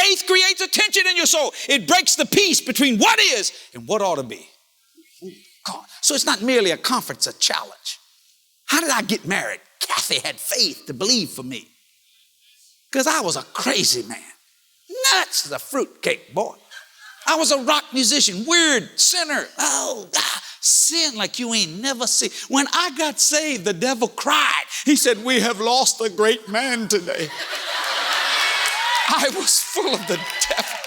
Faith creates a tension in your soul. It breaks the peace between what is and what ought to be. God. So it's not merely a comfort, it's a challenge. How did I get married? Kathy had faith to believe for me. Because I was a crazy man. Nuts as a fruitcake, boy. I was a rock musician, weird, sinner. Oh, sin like you ain't never seen. When I got saved, the devil cried. He said, we have lost a great man today. I was full of the devil.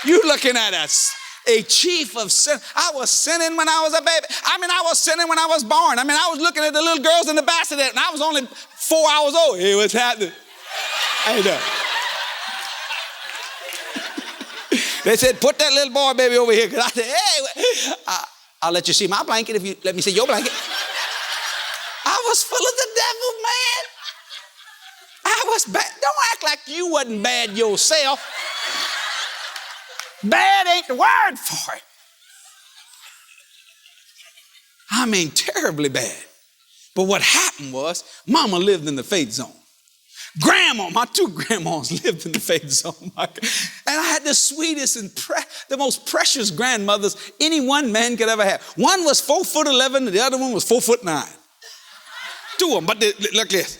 You looking at us, a chief of sin. I was sinning when I was a baby. I was sinning when I was born. I was looking at the little girls in the bassinet, and I was only 4 hours old. Hey, what's happening? I know. They said, put that little boy baby over here. Because I said, hey, I'll let you see my blanket if you let me see your blanket. I was full of the devil, man. I was bad. Don't act like you wasn't bad yourself. Bad ain't the word for it. Terribly bad. But what happened was, Mama lived in the faith zone. Grandma, my two grandmas lived in the faith zone. And I had the sweetest and the most precious grandmothers any one man could ever have. One was 4'11" and the other one was 4'9". Two of them, but look at this.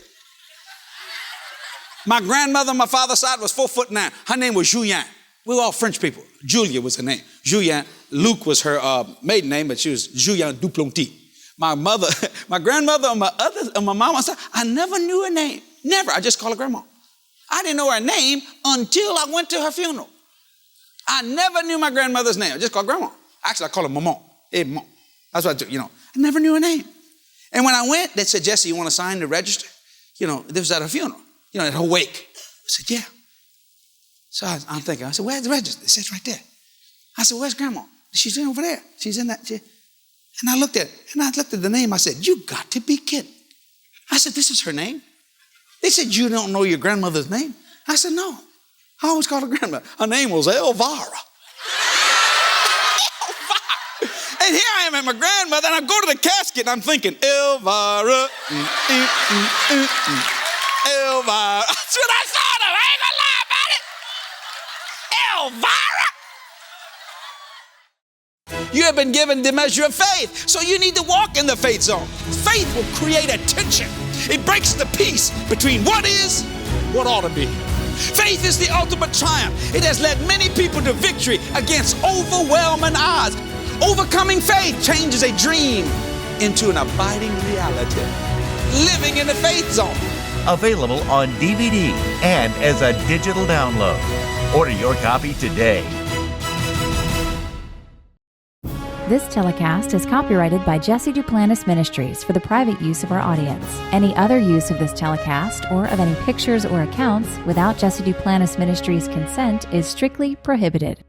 My grandmother on my father's side was 4'9". Her name was Julian. We were all French people. Julia was her name. Julian. Luc was her maiden name, but she was Julian Duplantis. My grandmother on my mama's side, I never knew her name. Never. I just call her grandma. I didn't know her name until I went to her funeral. I never knew my grandmother's name. I just called grandma. Actually, I call her maman. Hey, maman. That's what I do, I never knew her name. And when I went, they said, Jesse, you want to sign the register? This was at her funeral, at her wake. I said, yeah. So I'm thinking, I said, where's the register? It says right there. I said, where's grandma? She's in over there. She's in that. And I looked at the name. I said, you got to be kidding. I said, this is her name. They said, you don't know your grandmother's name? I said, no. I always called her grandma. Her name was Elvira. And here I am at my grandmother, and I go to the casket, and I'm thinking, Elvira. Elvira. That's what I thought of. I ain't gonna lie about it. Elvira. You have been given the measure of faith, so you need to walk in the faith zone. Faith will create a tension. It breaks the peace between what is, what ought to be. Faith is the ultimate triumph. It has led many people to victory against overwhelming odds. Overcoming faith changes a dream into an abiding reality. Living in the faith zone. Available on DVD and as a digital download. Order your copy today. This telecast is copyrighted by Jesse Duplantis Ministries for the private use of our audience. Any other use of this telecast or of any pictures or accounts without Jesse Duplantis Ministries' consent is strictly prohibited.